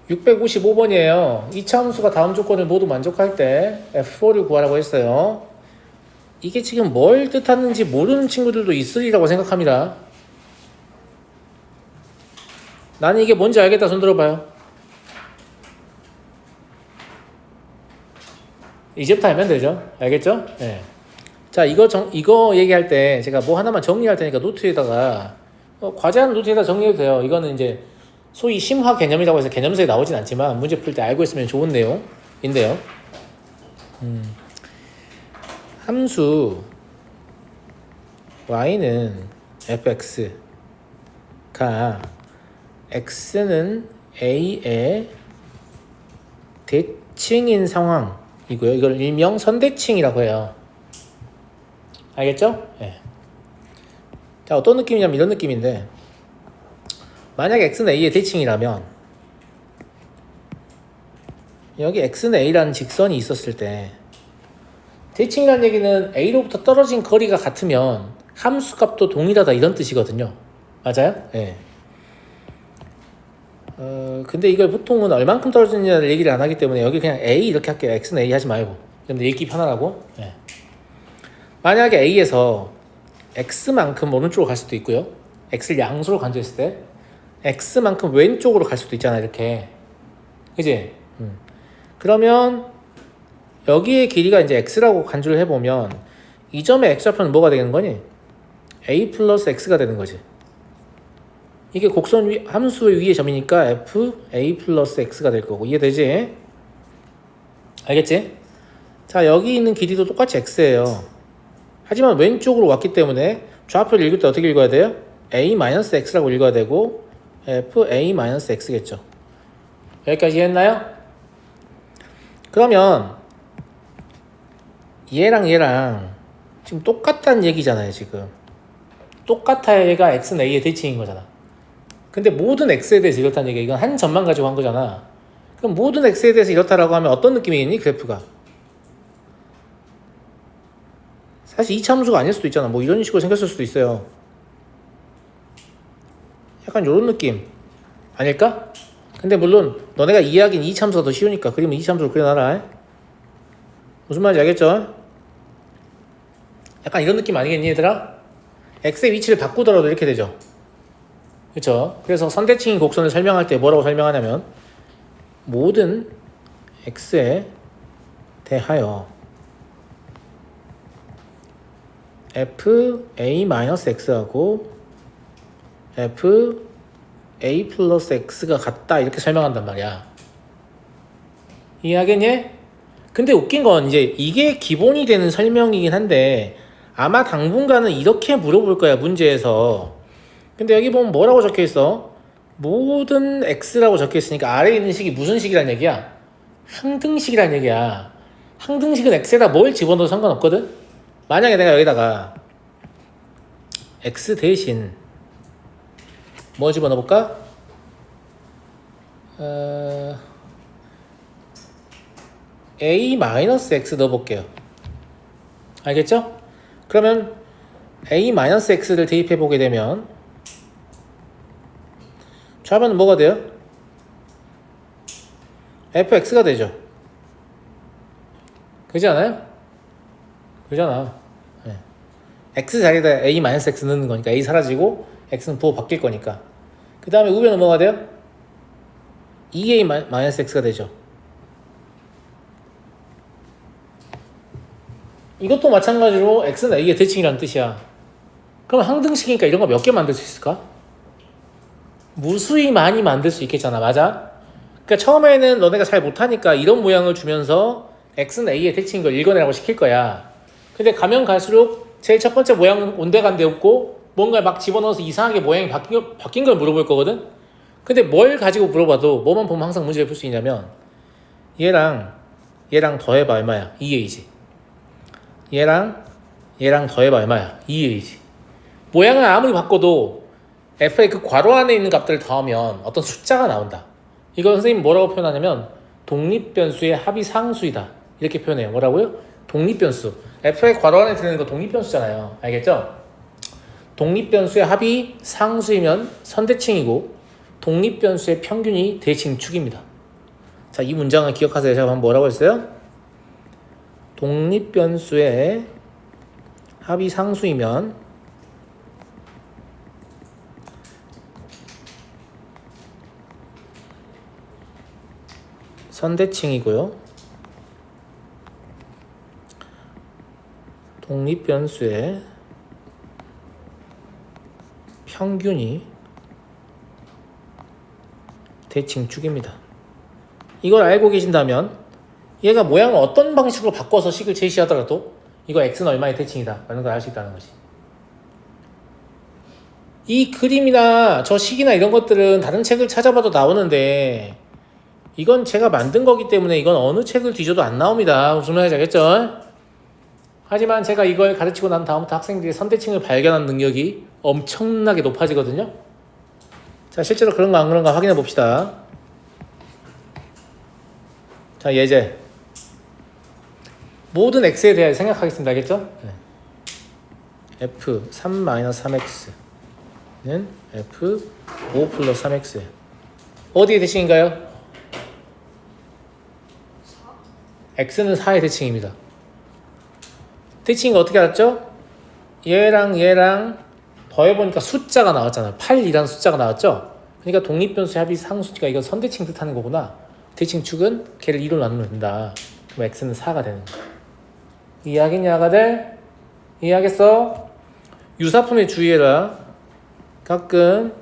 655번이에요. 이차 함수가 다음 조건을 모두 만족할 때 F4를 구하라고 했어요. 이게 지금 뭘 뜻하는지 모르는 친구들도 있으리라고 생각합니다. 나는 이게 뭔지 알겠다. 손 들어봐요. 이제부터 알면 되죠. 알겠죠? 네. 자, 이거 얘기할 때 제가 뭐 하나만 정리할 테니까 노트에다가 과제하는 노트에다 정리해도 돼요. 이거는 이제 소위 심화 개념이라고 해서 개념서에 나오진 않지만 문제 풀 때 알고 있으면 좋은 내용인데요. 함수 y는 fx가 x는 a의 대칭인 상황이고요. 이걸 일명 선대칭이라고 해요. 알겠죠? 네. 자, 어떤 느낌이냐면 이런 느낌인데, 만약에 x는 a의 대칭이라면 여기 x는 a라는 직선이 있었을 때, 대칭이라는 얘기는 a로부터 떨어진 거리가 같으면 함수값도 동일하다 이런 뜻이거든요. 맞아요? 네. 근데 이걸 보통은 얼만큼 떨어지느냐를 얘기를 안 하기 때문에 여기 그냥 a 이렇게 할게요. x는 a 하지 말고. 근데 읽기 편하라고. 네. 만약에 a에서 x만큼 오른쪽으로 갈 수도 있고요. x를 양수로 간주했을 때 x만큼 왼쪽으로 갈 수도 있잖아. 이렇게. 그지? 그러면 여기의 길이가 이제 x라고 간주를 해보면 이 점의 x좌표는 뭐가 되는 거니? a 플러스 x가 되는 거지. 이게 곡선 함수의 위의 점이니까 f a 플러스 x가 될 거고. 이해되지? 알겠지? 자, 여기 있는 길이도 똑같이 x예요. 하지만 왼쪽으로 왔기 때문에 좌표를 읽을 때 어떻게 읽어야 돼요? a 마이너스 x라고 읽어야 되고 f a 마이너스 x겠죠. 여기까지 이해했나요? 그러면 얘랑 지금 똑같다는 얘기잖아요. 지금 똑같아야 얘가 x는 a의 대칭인 거잖아. 근데 모든 x에 대해서 이렇다는 얘기야. 이건 한 점만 가지고 한 거잖아. 그럼 모든 x에 대해서 이렇다라고 하면 어떤 느낌이겠니? 그래프가 사실 2차 함수가 아닐 수도 있잖아. 뭐 이런 식으로 생겼을 수도 있어요. 약간 요런 느낌 아닐까? 근데 물론 너네가 이해하기는 2차 함수가 더 쉬우니까 그림은 2차 함수로 그려놔라. 무슨 말인지 알겠죠? 약간 이런 느낌 아니겠니 얘들아? x의 위치를 바꾸더라도 이렇게 되죠. 그렇죠? 그래서 선대칭인 곡선을 설명할 때 뭐라고 설명하냐면 모든 x에 대하여 f a-x하고 f a 플러스 x가 같다 이렇게 설명한단 말이야. 이해하겠니? 근데 웃긴 건 이제 이게 기본이 되는 설명이긴 한데 아마 당분간은 이렇게 물어볼 거야 문제에서. 근데 여기 보면 뭐라고 적혀있어? 모든 x라고 적혀있으니까 아래에 있는 식이 무슨 식이란 얘기야? 항등식이란 얘기야. 항등식은 x에다 뭘 집어넣어도 상관없거든? 만약에 내가 여기다가 x 대신 뭐 집어넣어볼까? a-x 넣어볼게요. 알겠죠? 그러면 a-x를 대입해보게 되면 좌변은 뭐가 돼요? fx가 되죠. 그렇지 않아요? 그러잖아. 네. x 자리에다 a-x 넣는 거니까 a 사라지고 x는 부호 바뀔 거니까. 그 다음에 우변은 뭐가 돼요? 2a-x가 되죠. 이것도 마찬가지로 x는 a의 대칭이라는 뜻이야. 그럼 항등식이니까 이런 거 몇 개 만들 수 있을까? 무수히 많이 만들 수 있겠잖아. 맞아? 그러니까 처음에는 너네가 잘 못하니까 이런 모양을 주면서 x는 a의 대칭인 걸 읽어내라고 시킬 거야. 근데 가면 갈수록 제일 첫 번째 모양은 온데간데 없고 뭔가 막 집어넣어서 이상하게 모양이 바뀐 걸 물어볼 거거든? 근데 뭘 가지고 물어봐도 뭐만 보면 항상 문제를 풀 수 있냐면 얘랑 더해봐 얼마야? 2a지. 얘랑 더해봐 얼마야? 2a지. 모양을 아무리 바꿔도 f의 그 괄호 안에 있는 값들을 더하면 어떤 숫자가 나온다. 이걸 선생님이 뭐라고 표현하냐면 독립변수의 합이 상수이다. 이렇게 표현해요. 뭐라고요? 독립변수. f의 괄호 안에 드는 거 독립변수잖아요. 알겠죠? 독립변수의 합이 상수이면 선대칭이고 독립변수의 평균이 대칭축입니다. 자, 이 문장을 기억하세요. 제가 방금 뭐라고 했어요? 독립변수의 합이 상수이면 선대칭이고요. 독립변수의 평균이 대칭축입니다. 이걸 알고 계신다면 얘가 모양을 어떤 방식으로 바꿔서 식을 제시하더라도 이거 x는 얼마의 대칭이다 라는 걸 알 수 있다는 거지. 이 그림이나 저 식이나 이런 것들은 다른 책을 찾아봐도 나오는데 이건 제가 만든 거기 때문에 이건 어느 책을 뒤져도 안 나옵니다. 무슨 말인지 알겠죠? 하지만 제가 이걸 가르치고 난 다음부터 학생들이 선대칭을 발견하는 능력이 엄청나게 높아지거든요. 자, 실제로 그런가 안 그런가 확인해 봅시다. 자, 예제. 모든 x에 대해 생각하겠습니다. 알겠죠? 네. f 3-3x는 f 5 플러스 3x. 어디의 대칭인가요? x는 4의 대칭입니다. 대칭이 어떻게 알았죠? 얘랑 얘랑 더해보니까 숫자가 나왔잖아요. 8이라는 숫자가 나왔죠? 그러니까 독립변수의 합이 상수니까 이건 선대칭 뜻하는 거구나. 대칭축은 걔를 2로 나누면 된다. 그럼 x는 4가 되는 거야. 이해하겠냐, 아가들? 이해하겠어? 유사품에 주의해라. 가끔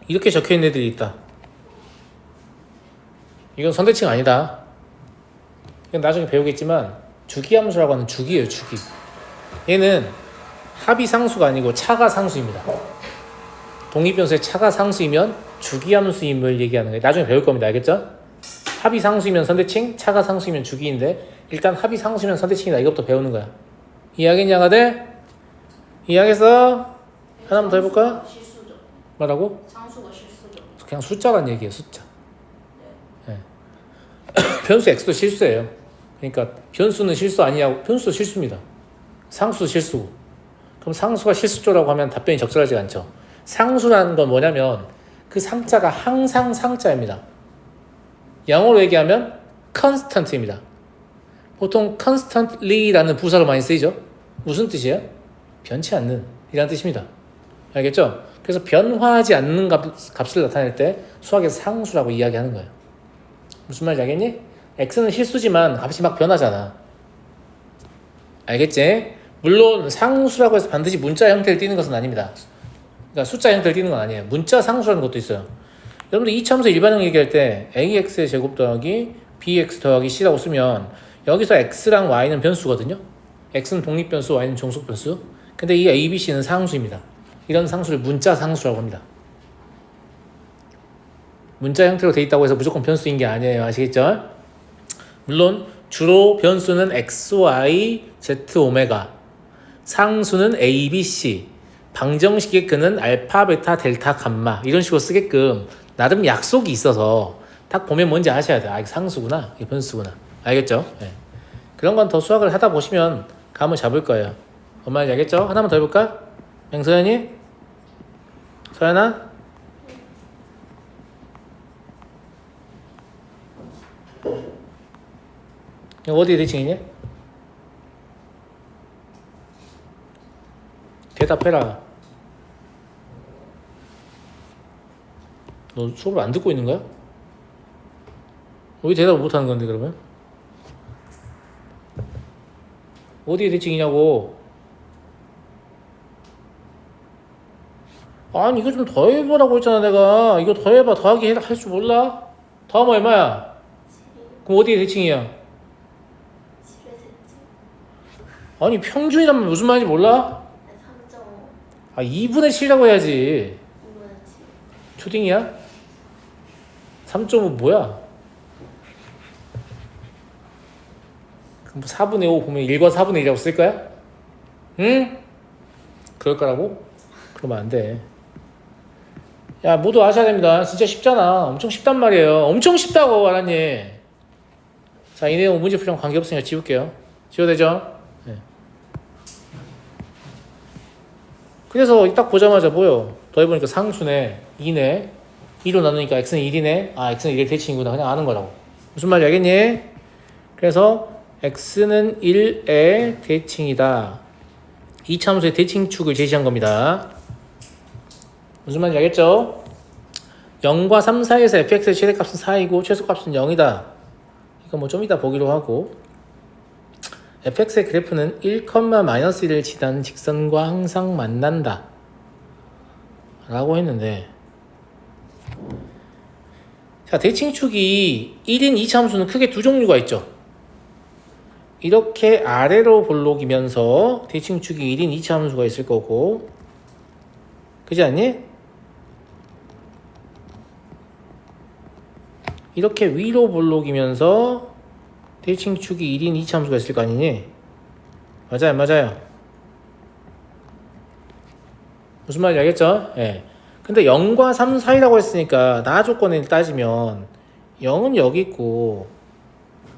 이렇게 적혀있는 애들이 있다. 이건 선대칭 아니다. 이건 나중에 배우겠지만 주기함수라고 하는 주기예요. 주기. 얘는 합이 상수가 아니고 차가 상수입니다. 독립변수의 차가 상수이면 주기함수임을 얘기하는 거예요. 나중에 배울 겁니다. 알겠죠? 합이 상수이면 선대칭, 차가 상수이면 주기인데 일단 합이 상수이면 선대칭이다. 이것부터 배우는 거야. 이해하겠냐, 아가들? 이해하겠어? 하나만 더 해볼까? 실수죠. 뭐라고? 상수가 실수죠. 그냥 숫자란 얘기예요. 숫자. 네. 변수 x도 실수예요. 그러니까 변수는 실수 아니냐고. 변수 실수입니다. 상수 실수. 그럼 상수가 실수조라고 하면 답변이 적절하지 않죠. 상수라는 건 뭐냐면 그 상자가 항상 상자입니다. 영어로 얘기하면 constant입니다. 보통 constantly라는 부사로 많이 쓰이죠. 무슨 뜻이에요? 변치 않는 이라는 뜻입니다. 알겠죠? 그래서 변화하지 않는 값을 나타낼 때 수학에서 상수라고 이야기하는 거예요. 무슨 말인지 알겠니? x는 실수지만 값이 막 변하잖아. 알겠지? 물론 상수라고 해서 반드시 문자 형태를 띠는 것은 아닙니다. 그러니까 숫자 형태를 띠는 건 아니에요. 문자 상수라는 것도 있어요. 여러분들 이차함수 일반형 얘기할 때 ax의 제곱 더하기 bx 더하기 c라고 쓰면 여기서 x랑 y는 변수거든요. x는 독립변수, y는 종속변수. 근데 이 a, b, c는 상수입니다. 이런 상수를 문자 상수라고 합니다. 문자 형태로 돼 있다고 해서 무조건 변수인 게 아니에요. 아시겠죠? 물론 주로 변수는 x, y, z, 오메가, 상수는 a, b, c, 방정식의 끈은 알파, 베타, 델타, 감마 이런 식으로 쓰게끔 나름 약속이 있어서 딱 보면 뭔지 아셔야 돼요. 아, 이게 상수구나, 이게 변수구나. 알겠죠? 네. 그런 건 더 수학을 하다 보시면 감을 잡을 거예요. 뭔 말인지 알겠죠? 하나만 더 해볼까? 양서연이? 서연아? 이거 어디에 대칭이냐? 대답해라. 너 수업을 안 듣고 있는 거야? 왜 대답을 못하는 건데 그러면? 어디에 대칭이냐고. 아니 이거 좀 더 해보라고 했잖아 내가. 이거 더 해봐. 더하기 할 줄 몰라? 더하면 얼마야? 그럼 어디에 대칭이야? 아니 평균이라면 무슨 말인지 몰라? 3.5. 아 2분의 7이라고 해야지. 2분의 7. 초딩이야? 3.5 뭐야? 그럼 4분의 5 보면 1과 4분의 1이라고 쓸 거야? 응? 그럴 거라고? 그러면 안 돼. 야 모두 아셔야 됩니다. 진짜 쉽잖아. 엄청 쉽단 말이에요. 엄청 쉽다고 알았니? 자, 이 내용 문제풀이랑 관계없으니까 지울게요. 지워도 되죠? 네. 그래서 딱 보자마자 뭐요? 더해보니까 상수네, 2네, 2로 나누니까 x는 1이네. 아, x는 1의 대칭이구나. 그냥 아는 거라고. 무슨 말인지 알겠니? 그래서 x는 1의 대칭이다. 이 참수의 대칭축을 제시한 겁니다. 무슨 말인지 알겠죠? 0과 3 사이에서 fx의 최대값은 4이고 최소값은 0이다. 이거 뭐 좀 이따 보기로 하고, fx의 그래프는 1,-1을 지나는 직선과 항상 만난다 라고 했는데, 자, 대칭축이 1인 2차함수는 크게 두 종류가 있죠. 이렇게 아래로 볼록이면서 대칭축이 1인 2차함수가 있을 거고, 그렇지 않니? 이렇게 위로 볼록이면서 대칭축이 1인 2차함수가 있을 거 아니니? 맞아요, 맞아요. 무슨 말인지 알겠죠? 예. 근데 0과 3 사이라고 했으니까 나 조건을 따지면 0은 여기 있고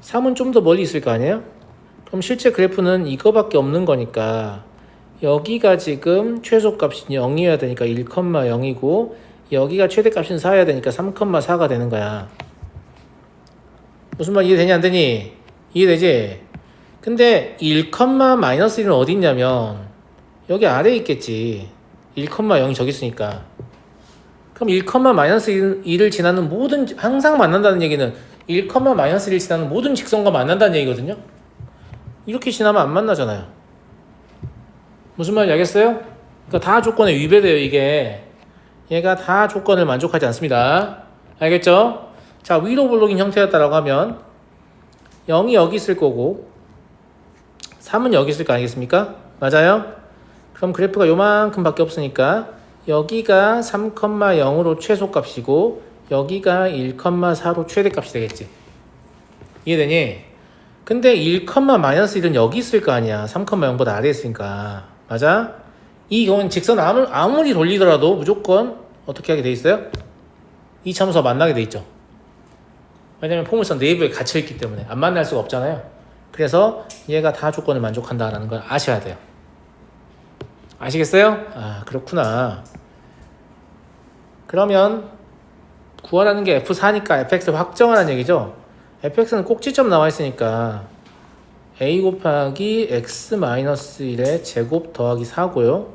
3은 좀 더 멀리 있을 거 아니에요? 그럼 실제 그래프는 이거밖에 없는 거니까 여기가 지금 최소값이 0이어야 되니까 1,0이고 여기가 최대값인 4여야 되니까 3,4가 되는 거야. 무슨 말 이해되니 안 되니? 이해되지? 근데 1,-1은 어디 있냐면 여기 아래에 있겠지. 1,0이 저기 있으니까. 그럼 1,-1을 지나는 모든, 항상 만난다는 얘기는 1,-1을 지나는 모든 직선과 만난다는 얘기거든요. 이렇게 지나면 안 만나잖아요. 무슨 말인지 알겠어요? 그러니까 다 조건에 위배돼요. 이게 얘가 다 조건을 만족하지 않습니다. 알겠죠? 자, 위로 볼록인 형태였다라고 하면 0이 여기 있을 거고 3은 여기 있을 거 아니겠습니까? 맞아요? 그럼 그래프가 요만큼 밖에 없으니까 여기가 3,0으로 최소값이고 여기가 1,4로 최대값이 되겠지. 이해되니? 근데 1,-1은 여기 있을 거 아니야. 3,0보다 아래에 있으니까. 맞아? 이 경우는 직선 아무리 돌리더라도 무조건 어떻게 하게 돼 있어요? 이 참수가 만나게 돼 있죠. 왜냐면 포물선 내부에 갇혀있기 때문에 안 만날 수가 없잖아요. 그래서 얘가 다 조건을 만족한다라는 걸 아셔야 돼요. 아시겠어요? 아, 그렇구나. 그러면 구하라는 게 F4니까 fx를 확정하라는 얘기죠. fx는 꼭지점 나와 있으니까 a 곱하기 x-1의 제곱 더하기 4고요.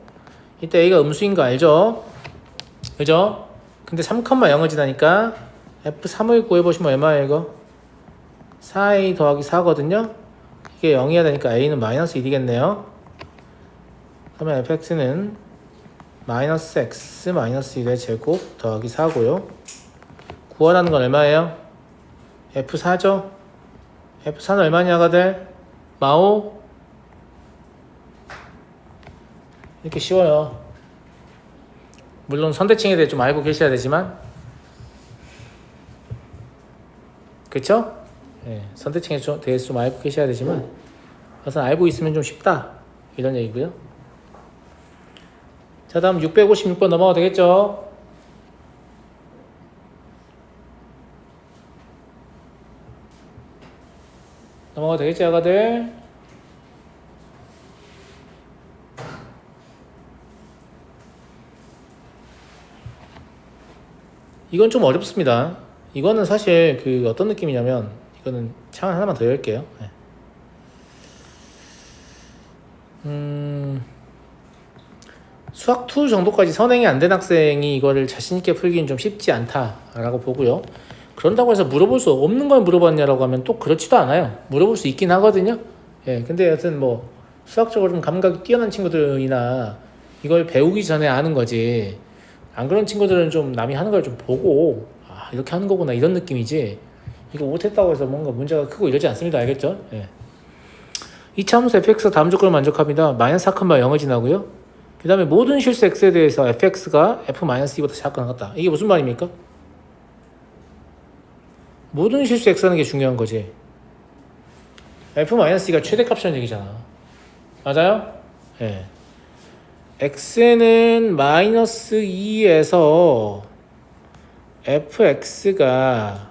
이때 a가 음수인 거 알죠? 그죠? 근데 3,0을 지나니까 f3을 구해보시면 얼마예요 이거? 4a 더하기 4거든요. 이게 0이어야 되니까 a는 마이너스 1이겠네요. 그러면 fx는 마이너스 x 마이너스 1의 제곱 더하기 4고요. 구하라는 건 얼마예요? F4죠? F4는 얼마냐 아가들? 마오? 이렇게 쉬워요. 물론 선대칭에 대해 좀 알고 계셔야 되지만, 그쵸? 네, 선대칭에 대해서 좀 알고 계셔야 되지만 우선 알고 있으면 좀 쉽다 이런 얘기고요. 자, 다음 656번 넘어가도 되겠죠? 넘어가도 되겠지 아가들? 이건 좀 어렵습니다. 이거는 사실 그 어떤 느낌이냐면, 이거는 창 하나만 더 열게요. 네. 수학 2 정도까지 선행이 안 된 학생이 이거를 자신있게 풀기는 좀 쉽지 않다라고 보고요. 그런다고 해서 물어볼 수 없는 걸 물어봤냐라고 하면 또 그렇지도 않아요. 물어볼 수 있긴 하거든요. 예, 근데 여튼 뭐 수학적으로 좀 감각이 뛰어난 친구들이나 이걸 배우기 전에 아는 거지, 안 그런 친구들은 좀 남이 하는 걸 좀 보고 아, 이렇게 하는 거구나 이런 느낌이지, 이거 못했다고 해서 뭔가 문제가 크고 이러지 않습니다. 알겠죠? 예. 이 참수 fx가 다음 조건을 만족합니다. 마이너스 4,0을 지나고요. 그 다음에 모든 실수 x에 대해서 fx가 f-2보다 작거나 같다. 이게 무슨 말입니까? 모든 실수 x라는 게 중요한 거지. f-2가 최대값이라는 얘기잖아. 맞아요? 예. 네. x는 마이너스 2에서 fx가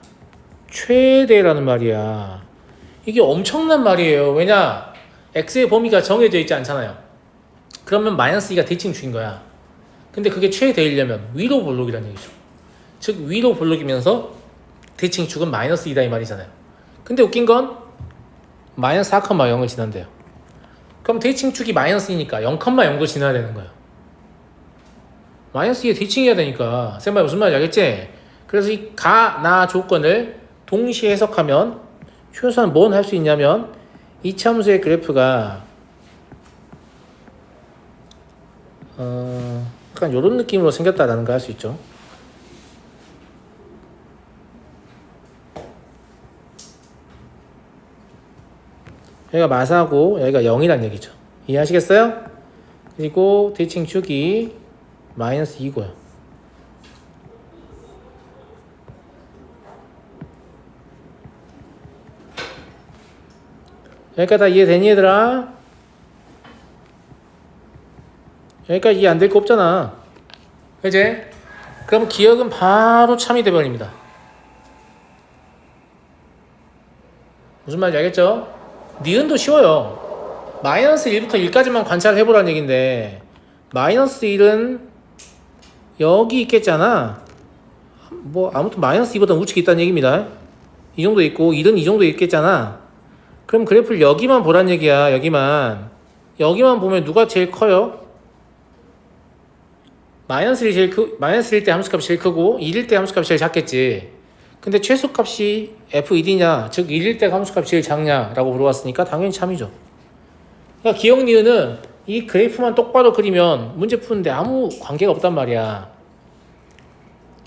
최대라는 말이야. 이게 엄청난 말이에요. 왜냐? x의 범위가 정해져 있지 않잖아요. 그러면 마이너스 2가 대칭축인 거야. 근데 그게 최대이려면 위로 볼록이라는 얘기죠. 즉 위로 볼록이면서 대칭축은 마이너스 2다 이 말이잖아요. 근데 웃긴 건 마이너스 4,0을 지난대요. 그럼 대칭축이 마이너스 2니까 0,0도 지나야 되는 거예요. 마이너스 2에 대칭해야 되니까 쌤말 무슨 말인지 알겠지? 그래서 이 가, 나 조건을 동시에 해석하면 최소한 뭔 할 수 있냐면 이 참수의 그래프가 약간 이런 느낌으로 생겼다라는 거 할 수 있죠. 여기가 마사고 여기가 0이란 얘기죠. 이해하시겠어요? 그리고 대칭축이 마이너스 2고요. 여기까지 다 이해되니 얘들아? 여기까지 이해 안 될 거 없잖아. 그치? 그럼 기억은 바로 참이 돼버립니다. 무슨 말인지 알겠죠? 니은도 쉬워요. 마이너스 1부터 1까지만 관찰을 해보라는 얘기인데 마이너스 1은 여기 있겠잖아. 뭐 아무튼 마이너스 2보다 우측에 있다는 얘기입니다. 이 정도 있고 1은 이 정도 있겠잖아. 그럼 그래프를 여기만 보란 얘기야. 여기만 보면 누가 제일 커요? 마이너스 1일 때 함수값이 제일 크고 1일 때 함수값이 제일 작겠지. 근데 최소값이 f1이냐 즉 1일 때 함수값이 제일 작냐라고 물어봤으니까 당연히 참이죠. 그러니까 기억 니은은 이 그래프만 똑바로 그리면 문제 푸는데 아무 관계가 없단 말이야.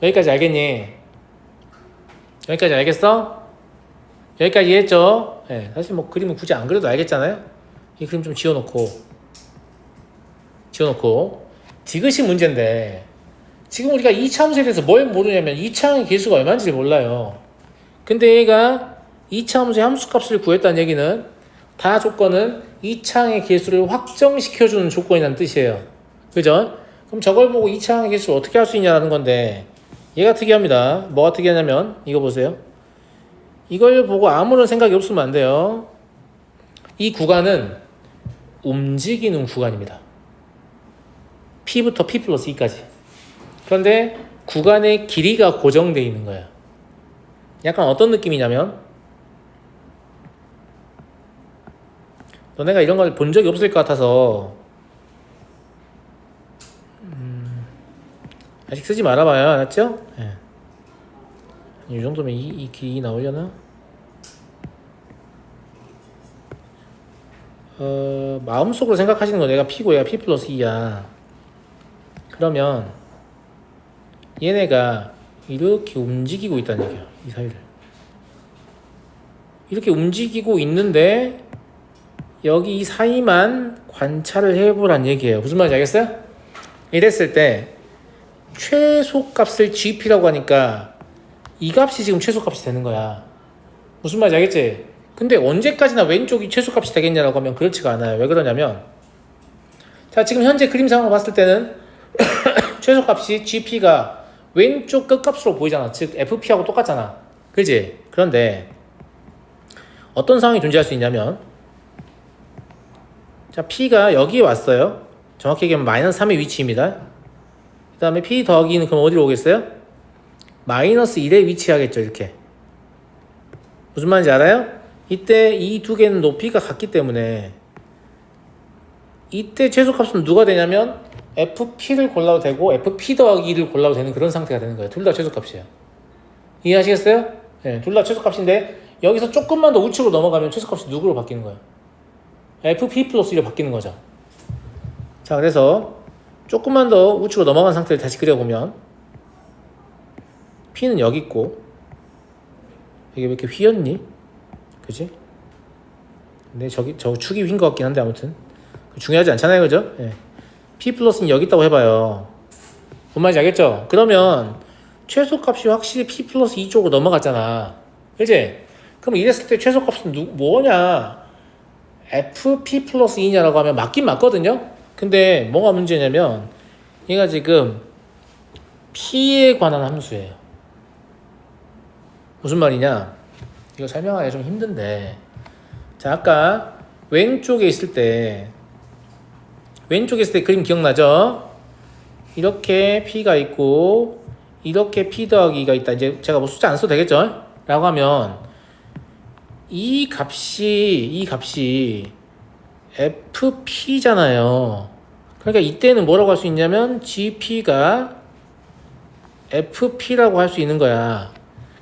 여기까지 알겠니? 여기까지 알겠어? 여기까지 이해했죠? 네, 사실 뭐 그림은 굳이 안 그려도 알겠잖아요. 이 그림 좀 지워놓고 디귿이 문제인데 지금 우리가 이 참수에 대해서 뭘 모르냐면 이 차항의 개수가 얼마인지 몰라요. 근데 얘가 이 참수의 함수값을 구했다는 얘기는 다 조건은 이 차항의 개수를 확정시켜주는 조건이라는 뜻이에요. 그죠? 그럼 저걸 보고 이 차항의 개수를 어떻게 할 수 있냐라는 건데 얘가 특이합니다. 뭐가 특이하냐면 이거 보세요. 이걸 보고 아무런 생각이 없으면 안 돼요. 이 구간은 움직이는 구간입니다. P부터 P 플러스 2까지. 그런데 구간의 길이가 고정되어 있는 거예요. 약간 어떤 느낌이냐면 너네가 이런 걸 본 적이 없을 것 같아서 아직 쓰지 말아봐요. 알았죠? 네. 이 정도면 이 길이 나오려나? 마음속으로 생각하시는 거 내가 P고 얘가 P 플러스 2야. 그러면 얘네가 이렇게 움직이고 있다는 얘기야. 이 사이를 이렇게 움직이고 있는데 여기 이 사이만 관찰을 해보란 얘기예요. 무슨 말인지 알겠어요? 이랬을 때 최소값을 GP라고 하니까 이 값이 지금 최소값이 되는 거야. 무슨 말인지 알겠지? 근데 언제까지나 왼쪽이 최소값이 되겠냐라고 하면 그렇지가 않아요. 왜 그러냐면 자 지금 현재 그림 상황을 봤을 때는 최소값이 GP가 왼쪽 끝값으로 보이잖아. 즉 FP하고 똑같잖아. 그지? 그런데 어떤 상황이 존재할 수 있냐면 자 P가 여기에 왔어요. 정확히 얘기하면 마이너스 3의 위치입니다. 그 다음에 P 더하기는 그럼 어디로 오겠어요? 마이너스 1에 위치하겠죠. 이렇게. 무슨 말인지 알아요? 이때 이 두 개는 높이가 같기 때문에 이때 최소값은 누가 되냐면 FP를 골라도 되고 FP 더하기를 골라도 되는 그런 상태가 되는 거예요. 둘 다 최소값이에요. 이해하시겠어요? 네, 둘 다 최소값인데 여기서 조금만 더 우측으로 넘어가면 최소값이 누구로 바뀌는 거예요? FP 플러스 1로 바뀌는 거죠. 자, 그래서 조금만 더 우측으로 넘어간 상태를 다시 그려보면 P는 여기 있고 이게 왜 이렇게 휘었니? 그지? 근데 저 축이 휜 것 같긴 한데 아무튼 중요하지 않잖아요. 그죠? 네. P 플러스는 여기 있다고 해봐요. 뭔 말인지 알겠죠? 그러면 최소값이 확실히 P 플러스 2 쪽으로 넘어갔잖아. 그치? 그럼 이랬을 때 최소값은 뭐냐? FP 플러스 2냐라고 하면 맞긴 맞거든요? 근데 뭐가 문제냐면 얘가 지금 P에 관한 함수예요. 무슨 말이냐? 이거 설명하기가 좀 힘든데 자 아까 왼쪽에 있을 때 그림 기억나죠? 이렇게 P가 있고 이렇게 P 더하기 2가 있다. 이제 제가 뭐 숫자 안 써도 되겠죠? 라고 하면 이 값이 FP잖아요. 그러니까 이때는 뭐라고 할 수 있냐면 GP가 FP라고 할 수 있는 거야.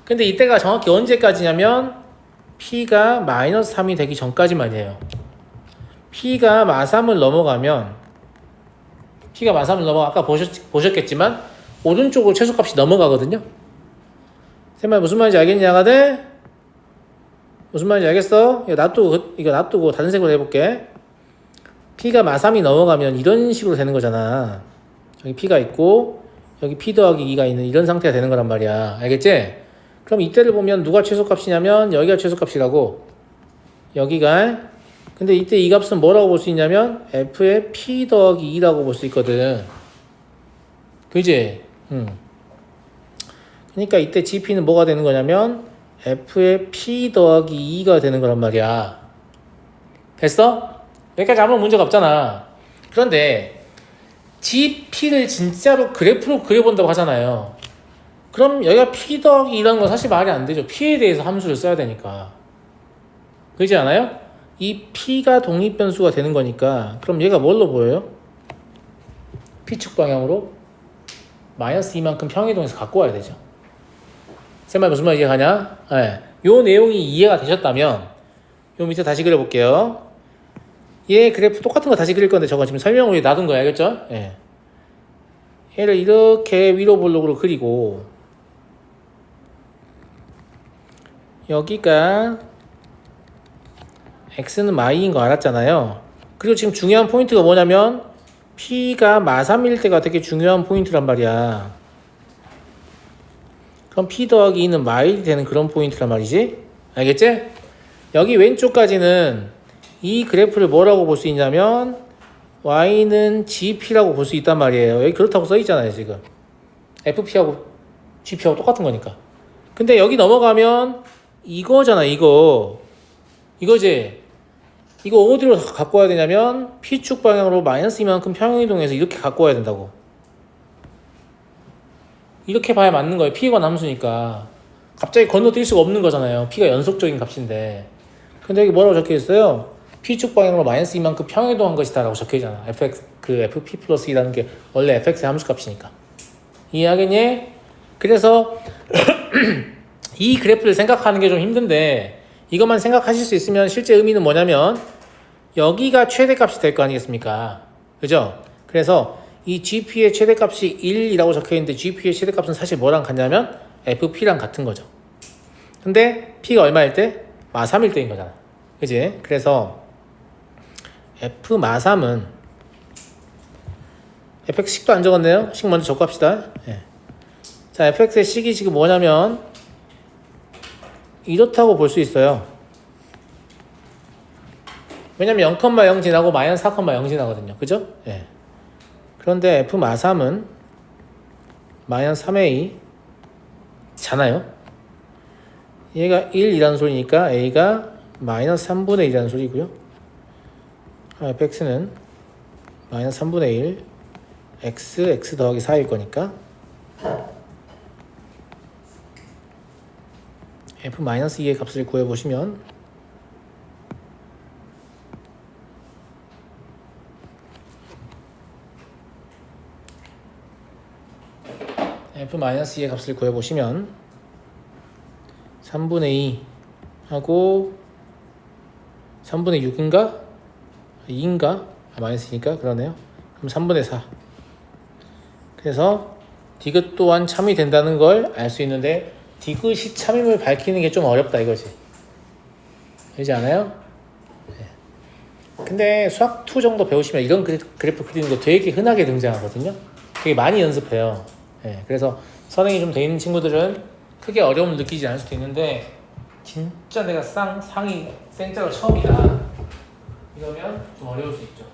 근데 이때가 정확히 언제까지냐면 P가 마이너스 3이 되기 전까지 말이에요. P가 마3을 넘어가면 아까 보셨겠지만 오른쪽으로 최소값이 넘어가거든요. 쌤말 무슨 말인지 알겠니, 아가들? 무슨 말인지 알겠어? 이거 놔두고 다른 색으로 해볼게. P가 마3이 넘어가면 이런 식으로 되는 거잖아. 여기 P가 있고 여기 P 더하기 2가 있는 이런 상태가 되는 거란 말이야. 알겠지? 그럼 이때를 보면 누가 최소값이냐면 여기가 최소값이라고, 여기가. 근데 이때 이 값은 뭐라고 볼 수 있냐면 F의 P 더하기 2라고 볼 수 있거든. 그지? 그러니까 이때 GP는 뭐가 되는 거냐면 F의 P 더하기 2가 되는 거란 말이야. 됐어? 여기까지 아무 문제가 없잖아. 그런데 GP를 진짜로 그래프로 그려본다고 하잖아요. 그럼 여기가 P 더하기 2라는 건 사실 말이 안 되죠. P에 대해서 함수를 써야 되니까. 그렇지 않아요? 이 P가 독립변수가 되는 거니까 그럼 얘가 뭘로 보여요? P축 방향으로 마이너스 2만큼 평행이동해서 갖고 와야 되죠. 쌤말 무슨 말 이해가냐? 네. 요 내용이 이해가 되셨다면 요 밑에 다시 그려볼게요. 얘 그래프 똑같은 거 다시 그릴 건데 저거 지금 설명을 위해 놔둔 거야. 알겠죠? 예. 얘를 이렇게 위로 볼록으로 그리고 여기가 x는 y인 거 알았잖아요. 그리고 지금 중요한 포인트가 뭐냐면 p가 마3일 때가 되게 중요한 포인트란 말이야. 그럼 p 더하기 2는 마일이 되는 그런 포인트란 말이지. 알겠지? 여기 왼쪽까지는 이 그래프를 뭐라고 볼 수 있냐면 y는 gp라고 볼 수 있단 말이에요. 여기 그렇다고 써 있잖아요. 지금 fp하고 gp하고 똑같은 거니까. 근데 여기 넘어가면 이거잖아. 이거지. 이거 어디로 갖고 와야 되냐면 p축 방향으로 마이너스 이만큼 평행이동해서 이렇게 갖고 와야 된다고. 이렇게 봐야 맞는 거예요. p가 함수니까 갑자기 건너뛸 수가 없는 거잖아요. p가 연속적인 값인데. 근데 여기 뭐라고 적혀 있어요? p축 방향으로 마이너스 이만큼 평행이동한 것이다 라고 적혀 있잖아. fp 플러스 2라는 게 원래 fx의 함수 값이니까. 이해하겠니? 그래서 이 그래프를 생각하는 게 좀 힘든데 이것만 생각하실 수 있으면 실제 의미는 뭐냐면 여기가 최대값이 될 거 아니겠습니까? 그죠? 그래서 이 GP의 최대값이 1이라고 적혀있는데 GP의 최대값은 사실 뭐랑 같냐면 FP랑 같은 거죠. 근데 P가 얼마일 때? 마3일 때인 거잖아. 그지? 그래서 F 마3은 fx 식도 안 적었네요. 식 먼저 적고 합시다. 예. 자, fx의 식이 지금 뭐냐면 이렇다고 볼 수 있어요. 왜냐면 0,0 지나고 마이너스 4,0 지나거든요. 그죠? 예. 그런데 f 마3은 마이너스 3a 잖아요. 얘가 1이라는 소리니까 a가 마이너스 3분의 1이라는 소리고요. fx는 마이너스 3분의 1 x 더하기 4일 거니까 f-2의 값을 구해보시면 f-2의 값을 구해보시면 3분의 2 하고 3분의 6인가? 2인가? 마이너스니까 그러네요. 그럼 3분의 4. 그래서 디귿 또한 참이 된다는 걸 알 수 있는데 디귿이 참임을 밝히는 게 좀 어렵다 이거지. 되지 않아요? 네. 근데 수학 2 정도 배우시면 이런 그래프 그리는 거 되게 흔하게 등장하거든요. 되게 많이 연습해요. 네. 그래서 선행이 좀 돼 있는 친구들은 크게 어려움을 느끼지 않을 수도 있는데 진짜 내가 상이 생짝을 처음이다 이러면 좀 어려울 수 있죠.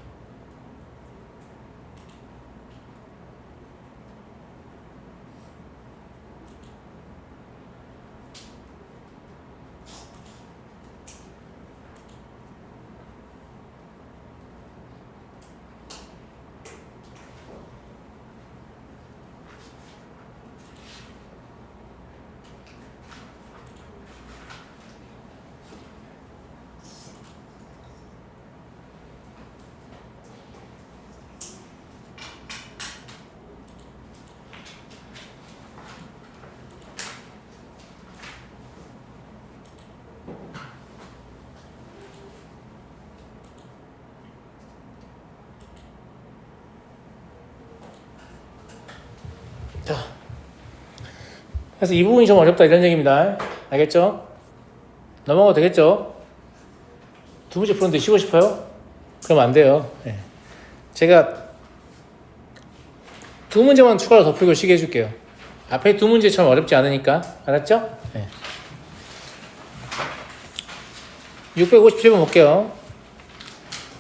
그래서 이 부분이 좀 어렵다 이런 얘기입니다. 알겠죠? 넘어가도 되겠죠? 두 번째 푸는데 쉬고 싶어요? 그럼 안 돼요. 네. 제가 두 문제만 추가로 더 풀고 쉬게 해줄게요. 앞에 두 문제처럼 어렵지 않으니까. 알았죠? 네. 657번 볼게요.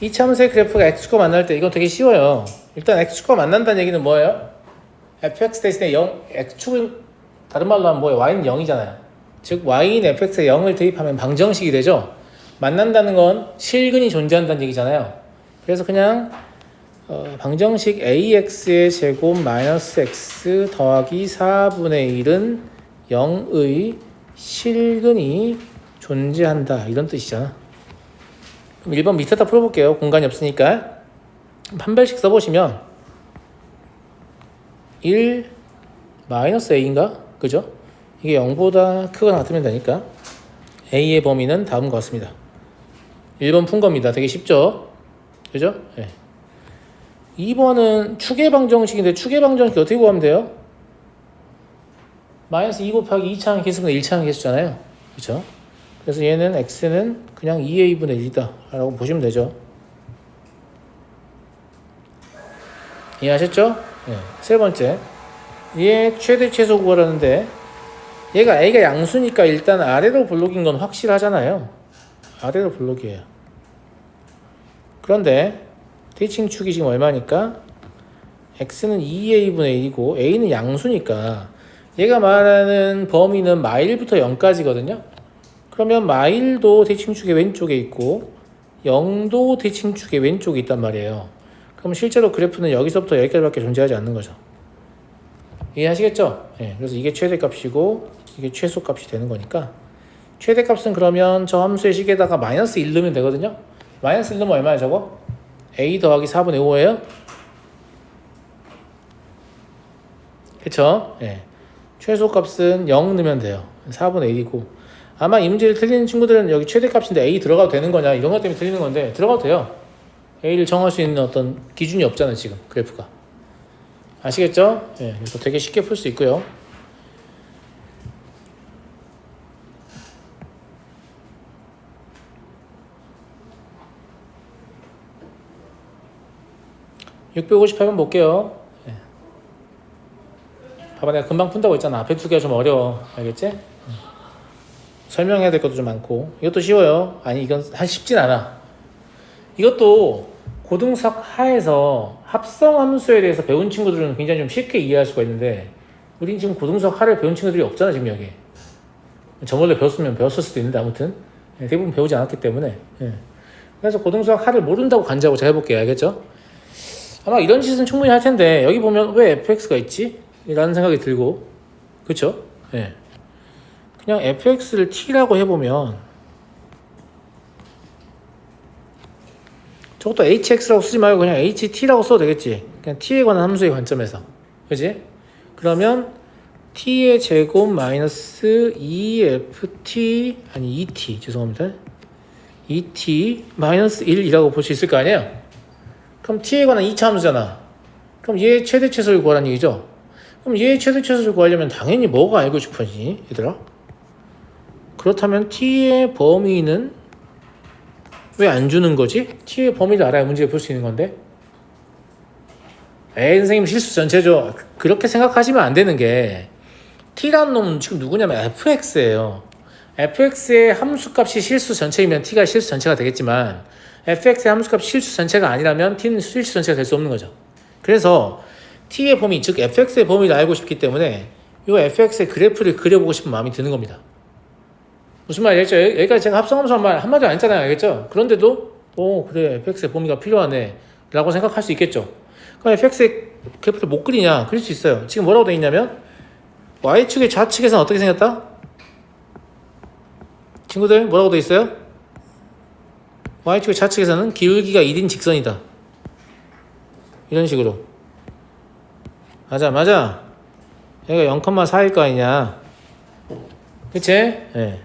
이 참수의 그래프가 x축과 만날 때 이건 되게 쉬워요. 일단 x축과 만난다는 얘기는 뭐예요? fx 대신에 0, x축은 다른 말로 하면 뭐예요? y는 0이잖아요. 즉 y인 fx에 0을 대입하면 방정식이 되죠. 만난다는 건 실근이 존재한다는 얘기잖아요. 그래서 그냥 방정식 ax의 제곱 마이너스 x 더하기 4분의 1은 0의 실근이 존재한다 이런 뜻이잖아. 그럼 1번 밑에다 풀어볼게요. 공간이 없으니까 판별식 써보시면 1 마이너스 a인가? 그죠? 이게 0보다 크거나 같으면 되니까 a의 범위는 다음과 같습니다. 1번 푼 겁니다. 되게 쉽죠? 그죠? 네. 2번은 추계 방정식인데 추계 방정식 어떻게 구하면 돼요? 마이너스 2 곱하기 2차항 계수분의 1차항 계수잖아요. 그죠? 그래서 얘는 x는 그냥 2a분의 1이다 라고 보시면 되죠. 이해하셨죠? 네. 세 번째, 얘 최대 최소 구하라는데 얘가 a가 양수니까 일단 아래로 블록인 건 확실하잖아요. 아래로 블록이에요. 그런데 대칭축이 지금 얼마니까 x는 2a분의 1이고 a는 양수니까 얘가 말하는 범위는 마일부터 0까지거든요. 그러면 마일도 대칭축의 왼쪽에 있고 0도 대칭축의 왼쪽에 있단 말이에요. 그럼 실제로 그래프는 여기서부터 여기까지밖에 존재하지 않는 거죠. 이해하시겠죠? 네, 그래서 이게 최대값이고 이게 최소값이 되는 거니까 최대값은 그러면 저 함수의 식에다가 마이너스 1 넣으면 되거든요. 마이너스 1 넣으면 얼마야 저거? a 더하기 4분의 5예요? 그쵸? 네. 최소값은 0 넣으면 돼요. 4분의 1이고 아마 이 문제를 틀리는 친구들은 여기 최대값인데 a 들어가도 되는 거냐 이런 것 때문에 틀리는 건데 들어가도 돼요. a를 정할 수 있는 어떤 기준이 없잖아요 지금 그래프가. 아시겠죠? 예, 그래서 되게 쉽게 풀 수 있고요. (658번) 볼게요. 예. 봐봐 내가 금방 푼다고 했잖아. 앞에 두 개가 좀 어려워. 알겠지? 설명해야 될 것도 좀 많고 이것도 쉬워요. 아니 이건 쉽진 않아. 이것도 고등수학 하에서 합성함수에 대해서 배운 친구들은 굉장히 좀 쉽게 이해할 수가 있는데 우린 지금 고등수학 하를 배운 친구들이 없잖아 지금 여기. 저번에 배웠으면 배웠을 수도 있는데 아무튼 대부분 배우지 않았기 때문에 그래서 고등수학 하를 모른다고 간주하고 제가 해볼게요. 알겠죠? 아마 이런 짓은 충분히 할 텐데 여기 보면 왜 fx가 있지? 라는 생각이 들고 그쵸? 예. 그냥 fx를 t라고 해보면 저것도 hx라고 쓰지 말고 그냥 ht라고 써도 되겠지. 그냥 t에 관한 함수의 관점에서. 그지? 그러면 t의 제곱 마이너스 2ft 아니 2t 죄송합니다. 2t 마이너스 1이라고 볼 수 있을 거 아니에요? 그럼 t에 관한 2차 함수잖아. 그럼 얘의 최대 최소를 구하라는 얘기죠. 그럼 얘의 최대 최소를 구하려면 당연히 뭐가 알고 싶어지 얘들아? 그렇다면 t의 범위는 왜 안 주는 거지? t의 범위를 알아야 문제를 풀 수 있는 건데. 에이 선생님 실수 전체죠. 그렇게 생각하시면 안 되는 게 t라는 놈은 지금 누구냐면 fx예요. fx의 함수값이 실수 전체이면 t가 실수 전체가 되겠지만 fx의 함수값이 실수 전체가 아니라면 t는 실수 전체가 될 수 없는 거죠. 그래서 t의 범위 즉 fx의 범위를 알고 싶기 때문에 이 fx의 그래프를 그려보고 싶은 마음이 드는 겁니다. 무슨 말이겠죠? 여기까지 제가 합성함수 한 말 한마디도 안 했잖아요. 알겠죠? 그런데도 그래 fx의 범위가 필요하네 라고 생각할 수 있겠죠. 그럼 fx의 그래프를 못 그리냐? 그릴 수 있어요. 지금 뭐라고 되어 있냐면 y축의 좌측에서는 어떻게 생겼다? 친구들 뭐라고 되어 있어요? y축의 좌측에서는 기울기가 1인 직선이다. 이런 식으로. 맞아. 얘가 0,4일 거 아니냐. 그치? 네.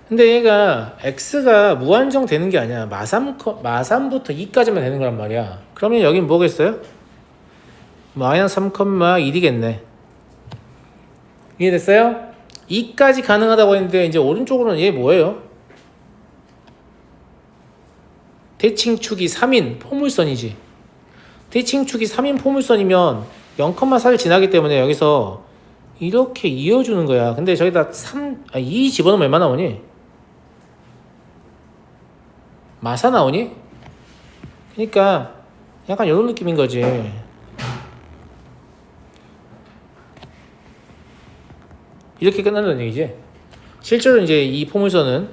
근데 얘가 x가 무한정 되는 게 아니야. 마3부터 2까지만 되는 거란 말이야. 그러면 여긴 뭐겠어요? 마이너스 3,1이겠네. 이해됐어요? 2까지 가능하다고 했는데 이제 오른쪽으로는 얘 뭐예요? 대칭축이 3인 포물선이지. 대칭축이 3인 포물선이면 0,4를 지나기 때문에 여기서 이렇게 이어주는 거야. 근데 저기다 2 집어넣으면 얼마 나오니? 마사 나오니? 그러니까 약간 이런 느낌인 거지. 이렇게 끝난다는 얘기지. 실제로 이제 이 포물선은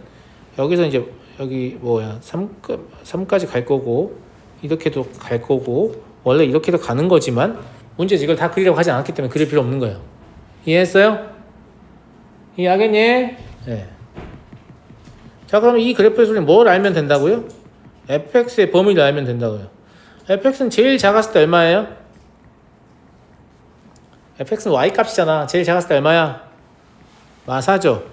여기서 이제 여기 뭐야 3까지 갈 거고 이렇게도 갈 거고 원래 이렇게도 가는 거지만 문제지 이걸 다 그리려고 하지 않았기 때문에 그릴 필요 없는 거예요. 이해했어요? 이해하겠니? 네. 자, 그럼 이 그래프에서 우리 뭘 알면 된다고요? fx의 범위를 알면 된다고요. fx는 제일 작았을 때 얼마예요? fx는 y 값이잖아. 제일 작았을 때 얼마야? 마사죠.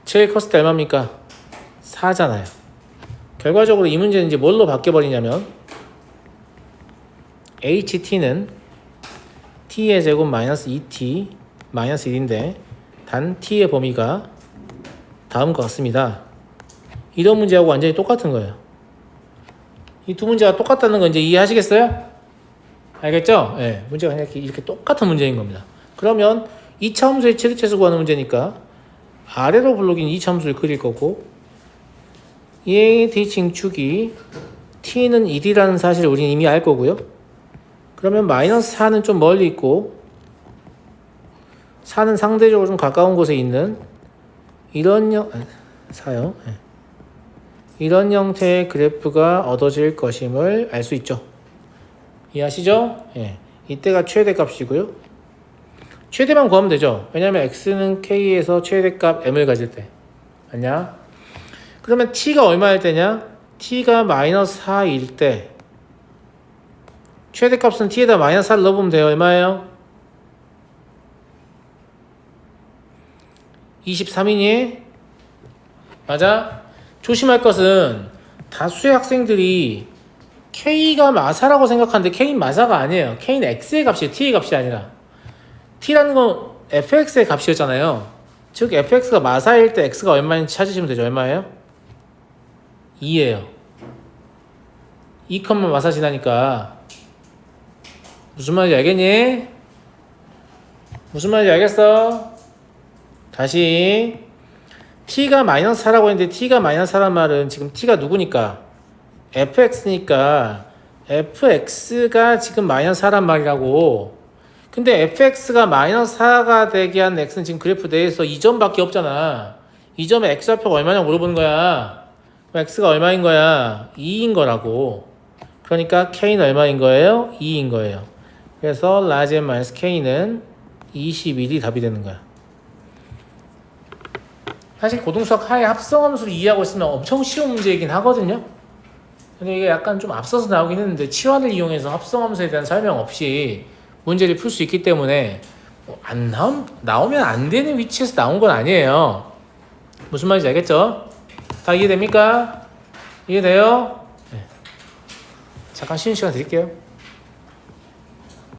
제일 컸을 때 얼마입니까? 4잖아요. 결과적으로 이 문제는 이제 뭘로 바뀌어버리냐면 ht는 t의 제곱 마이너스 2t 마이너스 1인데 단 t의 범위가 다음과 같습니다. 이런 문제하고 완전히 똑같은 거예요. 이 두 문제가 똑같다는 거 이제 이해하시겠어요? 알겠죠? 네, 문제가 이렇게 똑같은 문제인 겁니다. 그러면 2차 함수의 최대치수 구하는 문제니까 아래로 블록인 2차 함수를 그릴 거고 얘의 대칭축이 t는 1이라는 사실을 우리는 이미 알 거고요. 그러면 마이너스 4는 좀 멀리 있고 4는 상대적으로 좀 가까운 곳에 있는 이런 이런 형태의 그래프가 얻어질 것임을 알 수 있죠. 이해하시죠? 예. 이때가 최대값이고요. 최대만 구하면 되죠. 왜냐하면 x는 k에서 최대값 m을 가질 때. 맞냐? 그러면 t가 얼마일 때냐? t가 마이너스 4일 때 최대값은 t에다 마이너스 4를 넣어보면 돼요. 얼마예요? 23이니? 맞아? 조심할 것은 다수의 학생들이 k가 마사라고 생각하는데 k는 마사가 아니에요. k는 x의 값이에요. t의 값이 아니라. t라는 건 fx의 값이었잖아요. 즉 fx가 마사일 때 x가 얼마인지 찾으시면 되죠. 얼마예요? 2예요. 2, 마사 지나니까 무슨 말인지 알겠니? 무슨 말인지 알겠어? 다시 t가 마이너스 4라고 했는데 t가 마이너스 4란 말은 지금 t가 누구니까? fx니까 fx가 지금 마이너스 4란 말이라고. 근데 fx가 마이너스 4가 되게 한 x는 지금 그래프 내에서 2점밖에 없잖아. 2점에 x좌표가 얼마냐고 물어보는 거야. 그럼 x가 얼마인 거야? 2인 거라고. 그러니까 k는 얼마인 거예요? 2인 거예요. 그래서 large n 마이너스 k는 21이 답이 되는 거야. 사실 고등수학 하에 합성함수를 이해하고 있으면 엄청 쉬운 문제이긴 하거든요. 근데 이게 약간 좀 앞서서 나오긴 했는데 치환을 이용해서 합성함수에 대한 설명 없이 문제를 풀 수 있기 때문에 나오면 안 되는 위치에서 나온 건 아니에요. 무슨 말인지 알겠죠? 다 이해됩니까? 이해돼요? 네. 잠깐 쉬는 시간 드릴게요.